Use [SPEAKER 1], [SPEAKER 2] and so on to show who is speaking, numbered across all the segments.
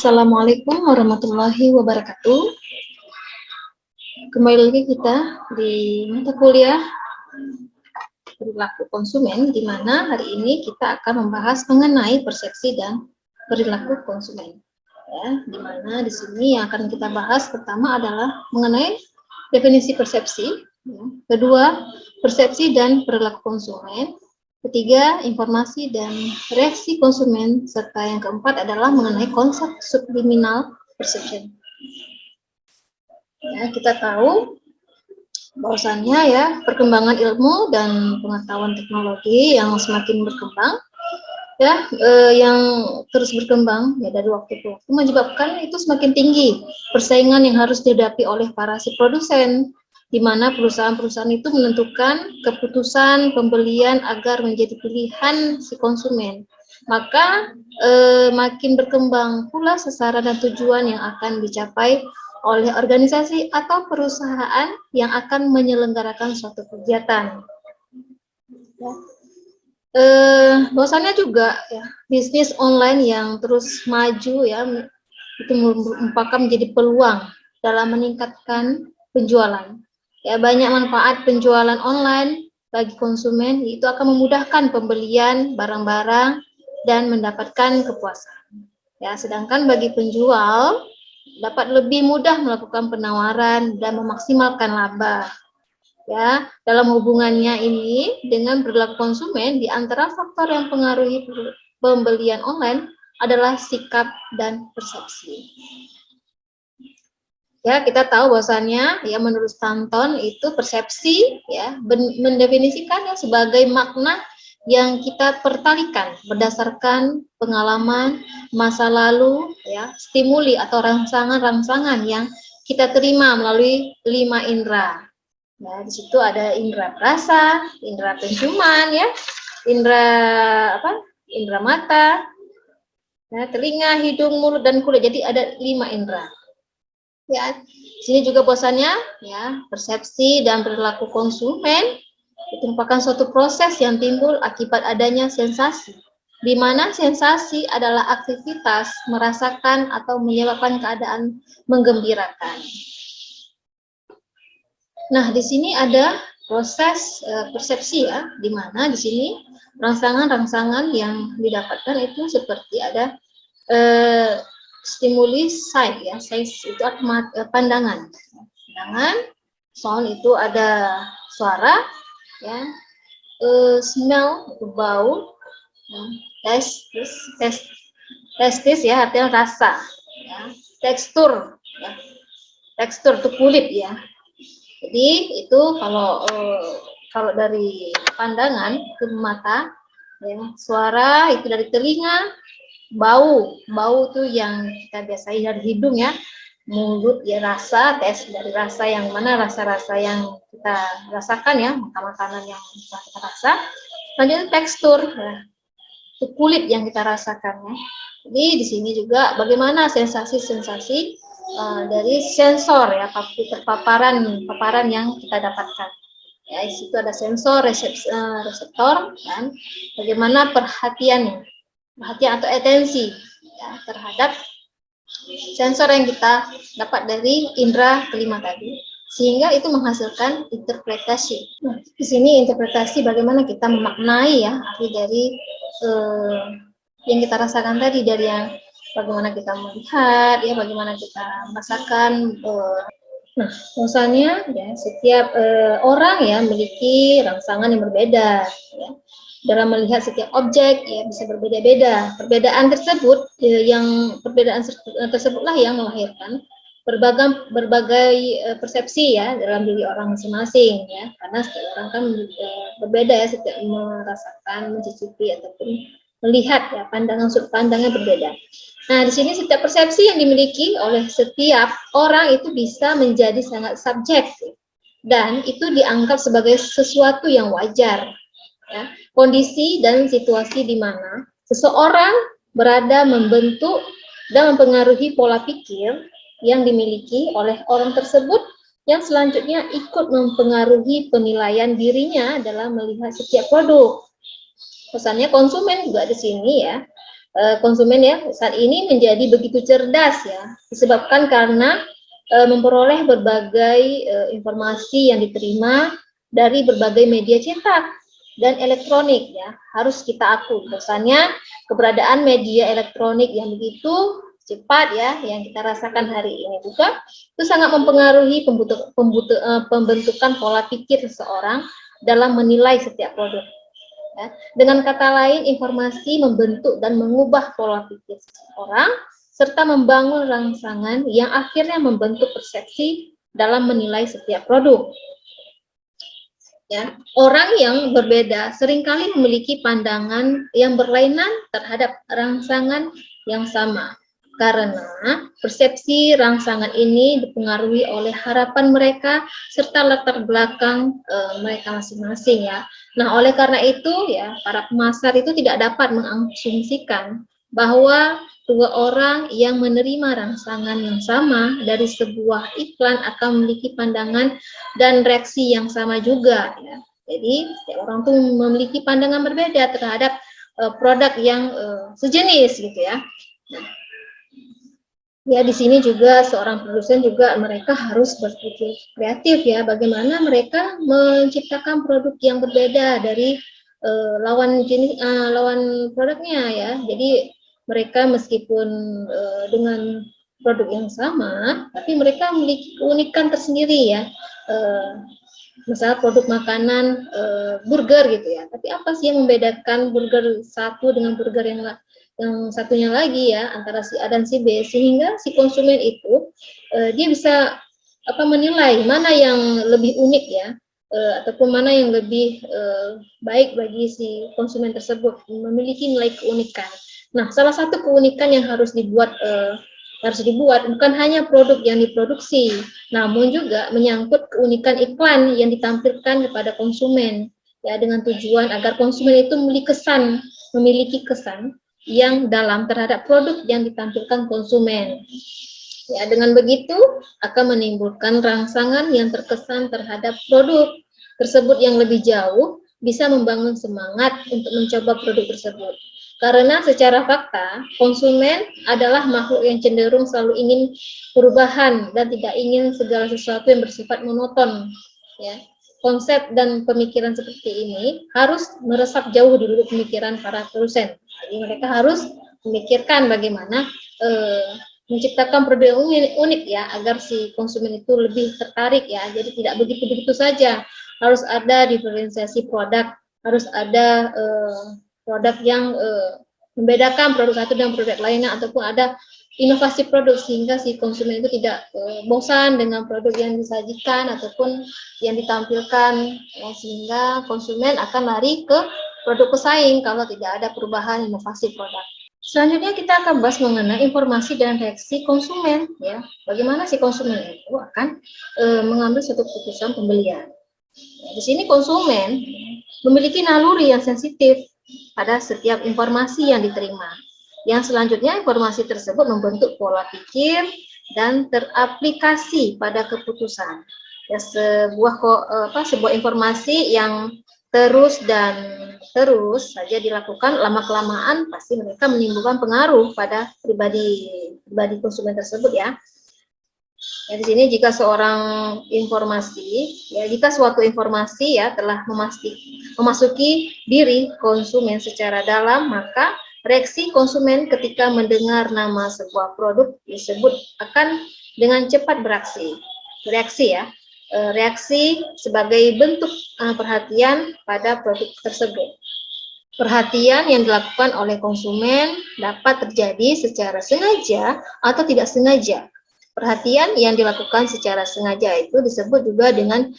[SPEAKER 1] Assalamualaikum warahmatullahi wabarakatuh. Kembali lagi kita di mata kuliah perilaku konsumen, di mana hari ini kita akan membahas mengenai persepsi dan perilaku konsumen. Ya, di mana di sini yang akan kita bahas pertama adalah mengenai definisi persepsi, ya. Kedua, persepsi dan perilaku konsumen. Ketiga, informasi dan reaksi konsumen, serta yang keempat adalah mengenai konsep subliminal perception. Ya, kita tahu bahwasannya ya perkembangan ilmu dan pengetahuan teknologi yang semakin berkembang, ya yang terus berkembang ya dari waktu ke waktu menyebabkan itu semakin tinggi persaingan yang harus dihadapi oleh para si produsen, di mana perusahaan-perusahaan itu menentukan keputusan pembelian agar menjadi pilihan si konsumen. Maka makin berkembang pula sasaran dan tujuan yang akan dicapai oleh organisasi atau perusahaan yang akan menyelenggarakan suatu kegiatan. Ya. Bahwasannya juga ya bisnis online yang terus maju ya itu merupakan menjadi peluang dalam meningkatkan penjualan. Ya, banyak manfaat penjualan online bagi konsumen, itu akan memudahkan pembelian barang-barang dan mendapatkan kepuasan. Ya, sedangkan bagi penjual dapat lebih mudah melakukan penawaran dan memaksimalkan laba. Ya, dalam hubungannya ini dengan perilaku konsumen, di antara faktor yang mempengaruhi pembelian online adalah sikap dan persepsi. Ya, kita tahu bahwasannya ya menurut Stanton itu persepsi ya mendefinisikannya sebagai makna yang kita pertalikan berdasarkan pengalaman masa lalu ya, stimuli atau rangsangan-rangsangan yang kita terima melalui 5 indera. Nah, di situ ada indera perasa, indera penciuman ya, indera indera mata, ya, telinga, hidung, mulut dan kulit. Jadi ada 5 indera. Ya, sini juga bahwasannya ya persepsi dan perilaku konsumen itu merupakan suatu proses yang timbul akibat adanya sensasi, di mana sensasi adalah aktivitas merasakan atau menyebabkan keadaan menggembirakan. Nah, di sini ada proses persepsi ya, di mana di sini rangsangan-rangsangan yang didapatkan itu seperti ada stimuli sight ya, sight itu pandangan. Pandangan, sound itu ada suara ya, smell itu bau, ya. Testis ya artinya rasa, ya. Tekstur ya, tekstur itu kulit ya. Jadi itu kalau dari pandangan ke mata, ya, suara itu dari telinga, bau tuh yang kita biasanya dari hidung ya, mulut ya rasa, tes dari rasa yang mana rasa-rasa yang kita rasakan ya, makanan yang kita rasa. Lanjut tekstur, ya, itu kulit yang kita rasakan ya. Jadi di sini juga bagaimana sensasi-sensasi dari sensor ya, paparan yang kita dapatkan. Ya, di situ ada sensor, reseptor, dan bagaimana perhatian atau atensi ya, terhadap sensor yang kita dapat dari indera kelima tadi, sehingga itu menghasilkan interpretasi. Nah, di sini interpretasi bagaimana kita memaknai ya arti dari yang kita rasakan tadi, dari yang bagaimana kita melihat ya, bagaimana kita merasakan. Nah, misalnya ya setiap orang ya memiliki rangsangan yang berbeda ya. Dalam melihat setiap objek ya bisa berbeda-beda. Perbedaan tersebut tersebutlah yang melahirkan berbagai persepsi ya dalam diri orang masing-masing ya. Karena setiap orang kan berbeda ya, setiap merasakan, mencicipi ataupun melihat ya, sudut pandangnya berbeda. Nah, di sini setiap persepsi yang dimiliki oleh setiap orang itu bisa menjadi sangat subjektif dan itu dianggap sebagai sesuatu yang wajar. Ya, kondisi dan situasi di mana seseorang berada membentuk dan mempengaruhi pola pikir yang dimiliki oleh orang tersebut yang selanjutnya ikut mempengaruhi penilaian dirinya dalam melihat setiap produk. Pesannya konsumen juga di sini ya, konsumen ya saat ini menjadi begitu cerdas ya, disebabkan karena memperoleh berbagai informasi yang diterima dari berbagai media cetak dan elektronik ya. Harus kita akui bahwasanya keberadaan media elektronik yang begitu cepat ya yang kita rasakan hari ini juga itu sangat mempengaruhi pembentukan pola pikir seseorang dalam menilai setiap produk. Ya. Dengan kata lain, informasi membentuk dan mengubah pola pikir seseorang serta membangun rangsangan yang akhirnya membentuk persepsi dalam menilai setiap produk. Ya, orang yang berbeda seringkali memiliki pandangan yang berlainan terhadap rangsangan yang sama, karena persepsi rangsangan ini dipengaruhi oleh harapan mereka serta latar belakang mereka masing-masing ya. Nah, oleh karena itu ya, para pemasar itu tidak dapat mengasumsikan bahwa dua orang yang menerima rangsangan yang sama dari sebuah iklan akan memiliki pandangan dan reaksi yang sama juga ya. Jadi setiap orang tuh memiliki pandangan berbeda terhadap produk yang sejenis gitu ya. Nah, ya di sini juga seorang produsen juga mereka harus berpikir kreatif ya, bagaimana mereka menciptakan produk yang berbeda dari lawan produknya ya. Jadi mereka meskipun dengan produk yang sama, tapi mereka memiliki keunikan tersendiri ya. Misalnya produk makanan burger gitu ya, tapi apa sih yang membedakan burger satu dengan burger yang satunya lagi ya, antara si A dan si B, sehingga si konsumen itu dia bisa menilai mana yang lebih unik ya, ataupun mana yang lebih baik bagi si konsumen tersebut, memiliki nilai keunikan. Nah, salah satu keunikan yang harus dibuat bukan hanya produk yang diproduksi, namun juga menyangkut keunikan iklan yang ditampilkan kepada konsumen, ya dengan tujuan agar konsumen itu memiliki kesan yang dalam terhadap produk yang ditampilkan konsumen. Ya, dengan begitu akan menimbulkan rangsangan yang terkesan terhadap produk tersebut yang lebih jauh, bisa membangun semangat untuk mencoba produk tersebut. Karena secara fakta, konsumen adalah makhluk yang cenderung selalu ingin perubahan dan tidak ingin segala sesuatu yang bersifat monoton. Ya, konsep dan pemikiran seperti ini harus meresap jauh di lubuk pemikiran para produsen. Jadi mereka harus memikirkan bagaimana menciptakan produk yang unik ya, agar si konsumen itu lebih tertarik ya. Jadi tidak begitu-begitu saja, harus ada diferensiasi produk, harus ada produk yang membedakan produk satu dan produk lainnya, ataupun ada inovasi produk sehingga si konsumen itu tidak bosan dengan produk yang disajikan ataupun yang ditampilkan ya, sehingga konsumen akan lari ke produk pesaing kalau tidak ada perubahan inovasi produk. Selanjutnya kita akan bahas mengenai informasi dan reaksi konsumen ya. Bagaimana si konsumen itu akan mengambil suatu keputusan pembelian. Ya, di sini konsumen memiliki naluri yang sensitif pada setiap informasi yang diterima. Yang selanjutnya informasi tersebut membentuk pola pikir dan teraplikasi pada keputusan. Ya, sebuah informasi yang terus saja dilakukan lama-kelamaan pasti mereka menimbulkan pengaruh pada pribadi konsumen tersebut ya. Ya, di sini jika suatu informasi ya telah memasuki diri konsumen secara dalam, maka reaksi konsumen ketika mendengar nama sebuah produk tersebut akan dengan cepat bereaksi ya. Reaksi sebagai bentuk perhatian pada produk tersebut. Perhatian yang dilakukan oleh konsumen dapat terjadi secara sengaja atau tidak sengaja. Perhatian yang dilakukan secara sengaja itu disebut juga dengan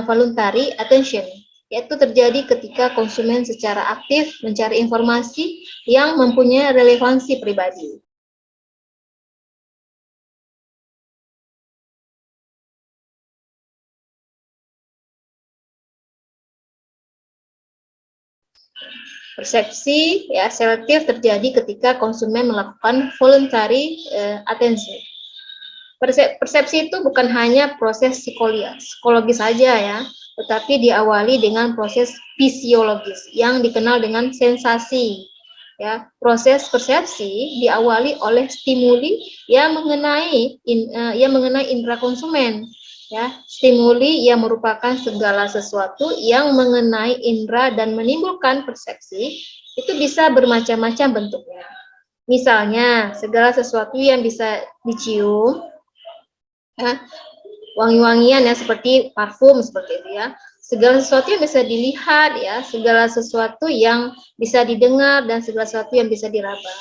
[SPEAKER 1] voluntary attention, yaitu terjadi ketika konsumen secara aktif mencari informasi yang mempunyai relevansi pribadi. Persepsi ya selektif terjadi ketika konsumen melakukan voluntary attention. Persepsi itu bukan hanya proses psikologis saja ya, tetapi diawali dengan proses fisiologis yang dikenal dengan sensasi. Ya, proses persepsi diawali oleh stimuli yang mengenai indera konsumen. Ya, stimuli yang merupakan segala sesuatu yang mengenai indera dan menimbulkan persepsi itu bisa bermacam-macam bentuknya. Misalnya, segala sesuatu yang bisa dicium, ya, wangi-wangian ya seperti parfum seperti itu ya, segala sesuatu yang bisa dilihat ya, segala sesuatu yang bisa didengar dan segala sesuatu yang bisa diraba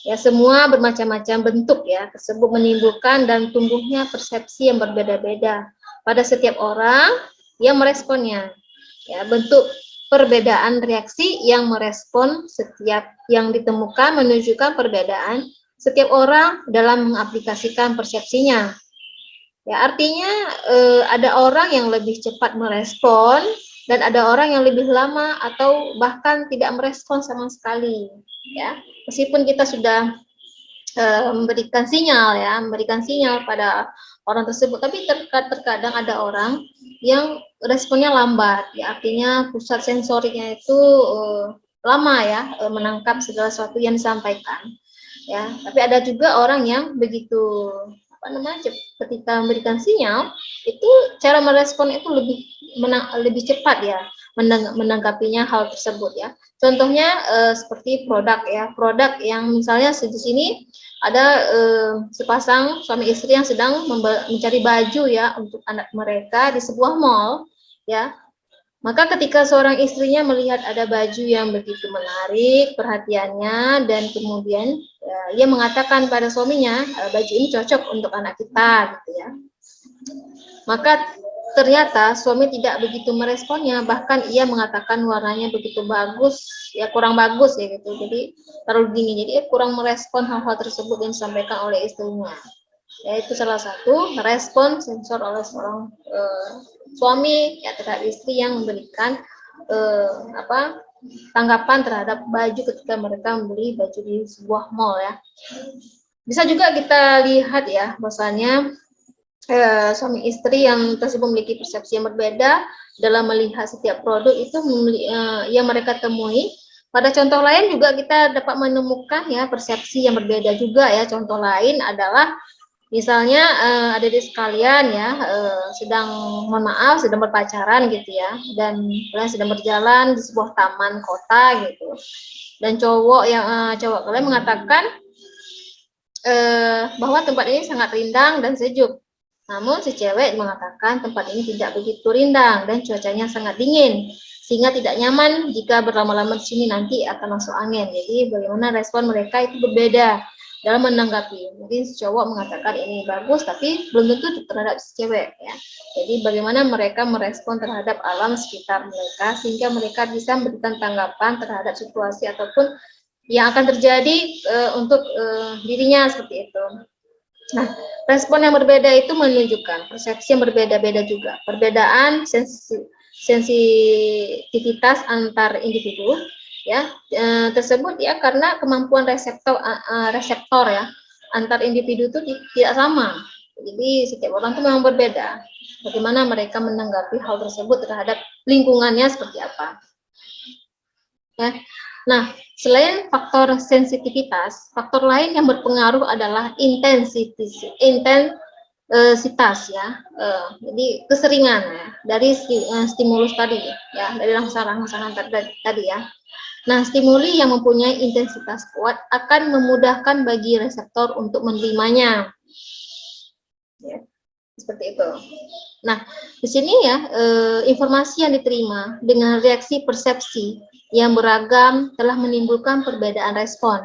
[SPEAKER 1] ya, semua bermacam-macam bentuk ya, tersebut menimbulkan dan tumbuhnya persepsi yang berbeda-beda pada setiap orang yang meresponnya ya. Bentuk perbedaan reaksi yang merespon setiap yang ditemukan menunjukkan perbedaan setiap orang dalam mengaplikasikan persepsinya. Ya, artinya ada orang yang lebih cepat merespon dan ada orang yang lebih lama atau bahkan tidak merespon sama sekali. Ya, meskipun kita sudah memberikan sinyal pada orang tersebut, tapi terkadang ada orang yang responnya lambat. Ya, artinya pusat sensoriknya itu lama ya menangkap segala sesuatu yang disampaikan. Ya, tapi ada juga orang yang begitu ketika memberikan sinyal itu cara merespon itu lebih cepat ya menanggapinya hal tersebut ya. Contohnya seperti produk yang misalnya di sini ada sepasang suami istri yang sedang mencari baju ya untuk anak mereka di sebuah mall ya. Maka ketika seorang istrinya melihat ada baju yang begitu menarik perhatiannya dan kemudian ia mengatakan pada suaminya, baju ini cocok untuk anak kita gitu ya. Maka ternyata suami tidak begitu meresponnya, bahkan ia mengatakan warnanya begitu bagus, ya kurang bagus ya gitu. Jadi terlalu dingin, jadi kurang merespon hal-hal tersebut yang disampaikan oleh istrinya. Yaitu salah satu respon sensor oleh seorang suami ya terhadap istri yang memberikan tanggapan terhadap baju ketika mereka membeli baju di sebuah mall ya. Bisa juga kita lihat ya bahwasanya suami istri yang tersebut memiliki persepsi yang berbeda dalam melihat setiap produk itu yang mereka temui. Pada contoh lain juga kita dapat menemukan ya persepsi yang berbeda juga ya. Contoh lain adalah misalnya adik-adik sekalian ya mohon maaf sedang berpacaran gitu ya, dan kalian sedang berjalan di sebuah taman kota gitu, dan cowok kalian mengatakan bahwa tempat ini sangat rindang dan sejuk. Namun si cewek mengatakan tempat ini tidak begitu rindang dan cuacanya sangat dingin, sehingga tidak nyaman jika berlama-lama di sini nanti akan masuk angin. Jadi bagaimana respon mereka itu berbeda dalam menanggapi. Mungkin si cowok mengatakan ini bagus, tapi belum tentu terhadap si cewek ya. Jadi bagaimana mereka merespon terhadap alam sekitar mereka sehingga mereka bisa memberikan tanggapan terhadap situasi ataupun yang akan terjadi untuk dirinya seperti itu. Nah, respon yang berbeda itu menunjukkan persepsi yang berbeda-beda juga. Perbedaan sensitivitas antar individu ya tersebut ya karena kemampuan reseptor ya antar individu itu tidak sama. Jadi setiap orang itu memang berbeda. Bagaimana mereka menanggapi hal tersebut terhadap lingkungannya seperti apa. Ya. Nah, selain faktor sensitivitas, faktor lain yang berpengaruh adalah intensitas ya. Jadi keseringan ya dari stimulus tadi ya, dari rangsangan tadi ya. Nah, stimuli yang mempunyai intensitas kuat akan memudahkan bagi reseptor untuk menerimanya. Ya, seperti itu. Nah, di sini ya informasi yang diterima dengan reaksi persepsi yang beragam telah menimbulkan perbedaan respon.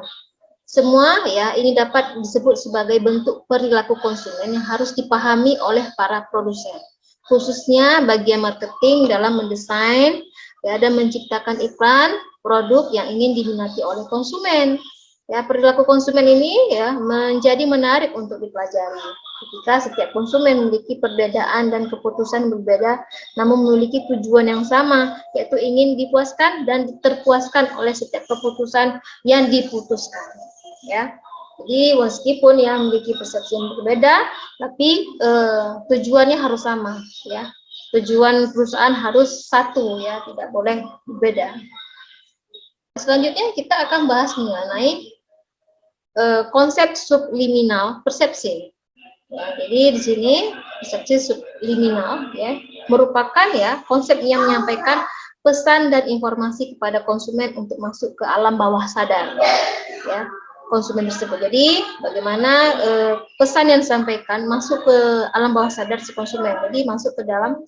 [SPEAKER 1] Semua ya ini dapat disebut sebagai bentuk perilaku konsumen yang harus dipahami oleh para produsen, khususnya bagian marketing dalam mendesain ya, dan menciptakan iklan produk yang ingin diminati oleh konsumen. Ya, perilaku konsumen ini ya menjadi menarik untuk dipelajari. Ketika setiap konsumen memiliki perbedaan dan keputusan berbeda, namun memiliki tujuan yang sama, yaitu ingin dipuaskan dan terpuaskan oleh setiap keputusan yang diputuskan. Ya, jadi meskipun ya memiliki persepsi yang berbeda, tapi tujuannya harus sama. Ya, tujuan perusahaan harus satu ya, tidak boleh berbeda. Selanjutnya kita akan bahas mengenai konsep subliminal persepsi. Ya, jadi di sini persepsi subliminal ya merupakan ya konsep yang menyampaikan pesan dan informasi kepada konsumen untuk masuk ke alam bawah sadar ya konsumen tersebut. Jadi bagaimana pesan yang disampaikan masuk ke alam bawah sadar si konsumen. Jadi masuk ke dalam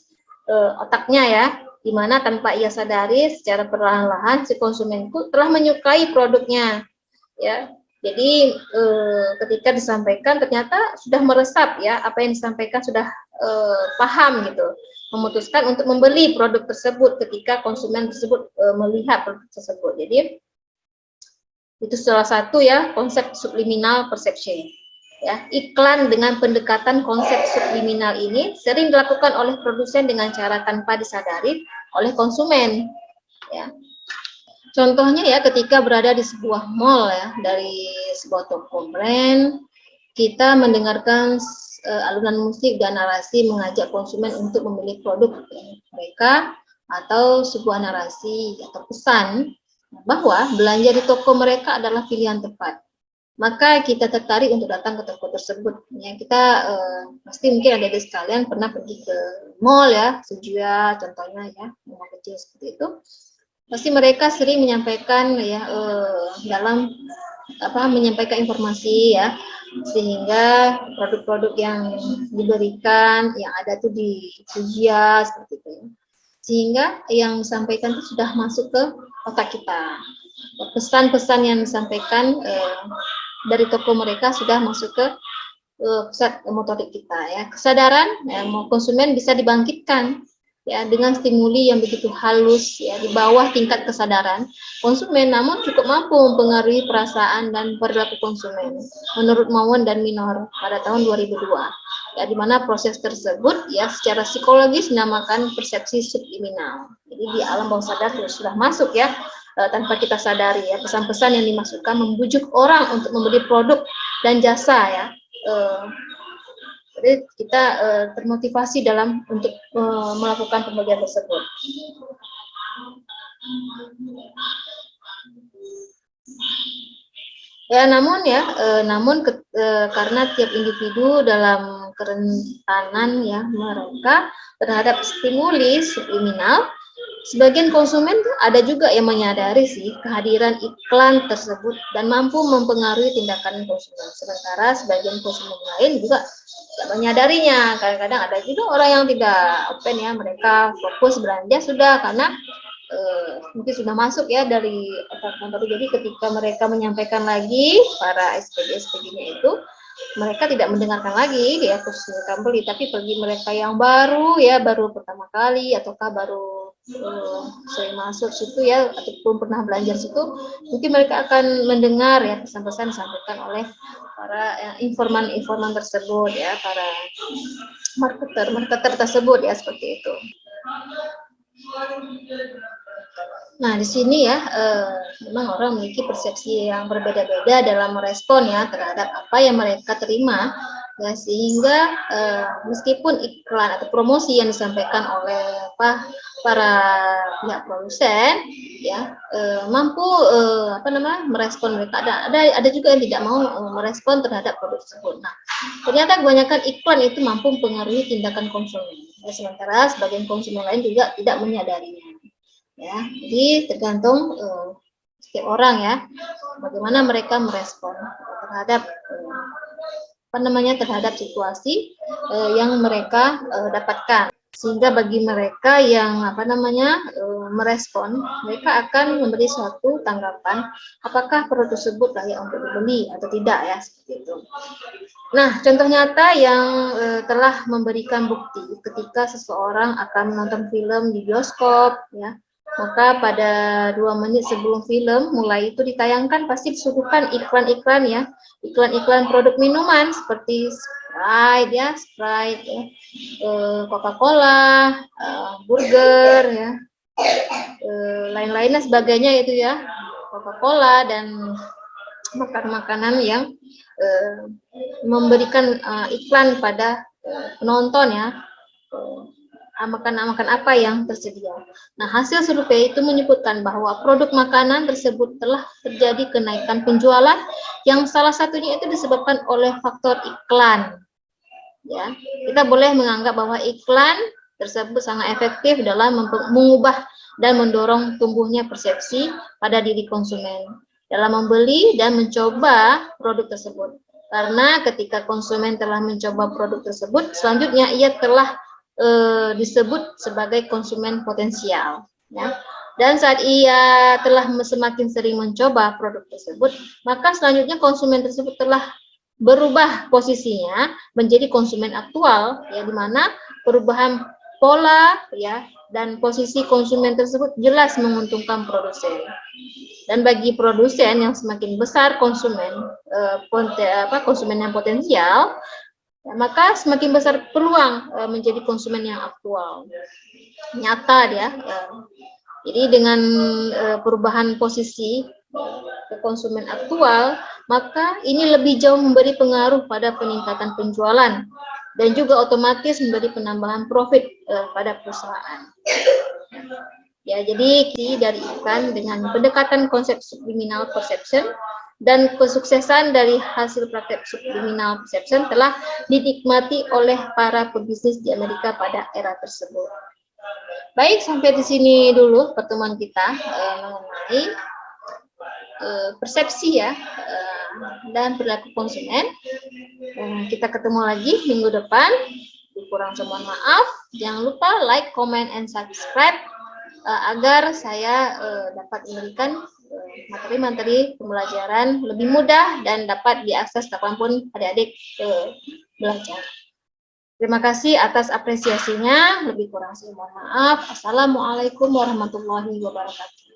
[SPEAKER 1] otaknya ya, di mana tanpa ia sadari secara perlahan-lahan si konsumen itu telah menyukai produknya ya. Jadi ketika disampaikan ternyata sudah meresap ya apa yang disampaikan, sudah paham gitu, memutuskan untuk membeli produk tersebut ketika konsumen tersebut melihat produk tersebut. Jadi itu salah satu ya konsep subliminal perception. Ya, iklan dengan pendekatan konsep subliminal ini sering dilakukan oleh produsen dengan cara tanpa disadari oleh konsumen. Ya. Contohnya ya ketika berada di sebuah mall ya, dari sebuah toko brand, kita mendengarkan alunan musik dan narasi mengajak konsumen untuk memilih produk mereka, atau sebuah narasi atau pesan bahwa belanja di toko mereka adalah pilihan tepat. Maka kita tertarik untuk datang ke toko tersebut. Ya, kita pasti mungkin ada sekalian pernah pergi ke mall ya, Sujua contohnya ya, mall kecil seperti itu. Pasti mereka sering menyampaikan ya dalam menyampaikan informasi ya, sehingga produk-produk yang diberikan yang ada tuh di Sujia seperti itu ya. Sehingga yang disampaikan itu sudah masuk ke otak kita. Pesan-pesan yang disampaikan dari toko mereka sudah masuk ke pusat motorik kita ya. Kesadaran ya, konsumen bisa dibangkitkan ya dengan stimuli yang begitu halus ya di bawah tingkat kesadaran konsumen, namun cukup mampu mempengaruhi perasaan dan perilaku konsumen menurut Mawon dan Minor pada tahun 2002 ya, di mana proses tersebut ya secara psikologis dinamakan persepsi subliminal. Jadi di alam bawah sadar sudah masuk ya tanpa kita sadari ya, pesan-pesan yang dimasukkan membujuk orang untuk membeli produk dan jasa ya. Jadi kita termotivasi dalam untuk melakukan pembelian tersebut. Ya, namun karena tiap individu dalam kerentanan ya mereka terhadap stimuli subliminal, sebagian konsumen ada juga yang menyadari sih kehadiran iklan tersebut dan mampu mempengaruhi tindakan konsumen. Sementara sebagian konsumen lain juga tidak menyadarinya. Kadang-kadang ada juga orang yang tidak open ya, mereka fokus belanja sudah karena mungkin sudah masuk ya dari otak. Jadi ketika mereka menyampaikan lagi para SPG-SPG-nya itu, mereka tidak mendengarkan lagi ya khusus mereka beli, tapi bagi mereka yang baru ya, baru pertama kali ataukah baru sering masuk situ ya, ataupun pernah belajar situ, mungkin mereka akan mendengar ya pesan-pesan disampaikan oleh para informan tersebut ya, para marketer tersebut ya, seperti itu. Nah, di sini ya memang orang memiliki persepsi yang berbeda-beda dalam merespon ya terhadap apa yang mereka terima ya, sehingga meskipun iklan atau promosi yang disampaikan oleh para pihak produsen ya mampu merespon mereka, ada juga yang tidak mau merespon terhadap produk tersebut. Nah, ternyata kebanyakan iklan itu mampu mempengaruhi tindakan konsumen ya, sementara sebagian konsumen lain juga tidak menyadarinya. Ya, jadi tergantung setiap orang ya, bagaimana mereka merespon terhadap terhadap situasi yang mereka dapatkan. Sehingga bagi mereka yang merespon, mereka akan memberi suatu tanggapan apakah produk tersebut layak untuk dibeli atau tidak ya, seperti itu. Nah, contoh nyata yang telah memberikan bukti ketika seseorang akan menonton film di bioskop ya, maka pada 2 menit sebelum film mulai itu ditayangkan pasti disuguhkan iklan-iklan ya, iklan-iklan produk minuman seperti Sprite ya, Coca-Cola, burger ya, lain-lainnya sebagainya itu ya, Coca-Cola dan makanan-makanan yang memberikan iklan pada penonton ya, makanan apa yang tersedia. Nah, hasil survei itu menyebutkan bahwa produk makanan tersebut telah terjadi kenaikan penjualan yang salah satunya itu disebabkan oleh faktor iklan. Ya, kita boleh menganggap bahwa iklan tersebut sangat efektif dalam mengubah dan mendorong tumbuhnya persepsi pada diri konsumen dalam membeli dan mencoba produk tersebut. Karena ketika konsumen telah mencoba produk tersebut, selanjutnya ia telah disebut sebagai konsumen potensial. Ya. Dan saat ia telah semakin sering mencoba produk tersebut, maka selanjutnya konsumen tersebut telah berubah posisinya menjadi konsumen aktual, ya, di mana perubahan pola, ya, dan posisi konsumen tersebut jelas menguntungkan produsen. Dan bagi produsen yang semakin besar konsumen konsumen yang potensial, ya, maka semakin besar peluang menjadi konsumen yang aktual. Nyata ya. Jadi dengan perubahan posisi ke konsumen aktual, maka ini lebih jauh memberi pengaruh pada peningkatan penjualan dan juga otomatis memberi penambahan profit pada perusahaan. Ya, jadi dari iklan dengan pendekatan konsep subliminal perception dan kesuksesan dari hasil praktek subliminal perception telah dinikmati oleh para pebisnis di Amerika pada era tersebut. Baik, sampai di sini dulu pertemuan kita mengenai persepsi ya dan perilaku konsumen. Kita ketemu lagi minggu depan. Kurang mohon maaf. Jangan lupa like, comment, and subscribe agar saya dapat memberikan materi-materi pembelajaran lebih mudah dan dapat diakses kapanpun adik-adik belajar. Terima kasih atas apresiasinya. Lebih kurang saya mohon maaf. Assalamualaikum warahmatullahi wabarakatuh.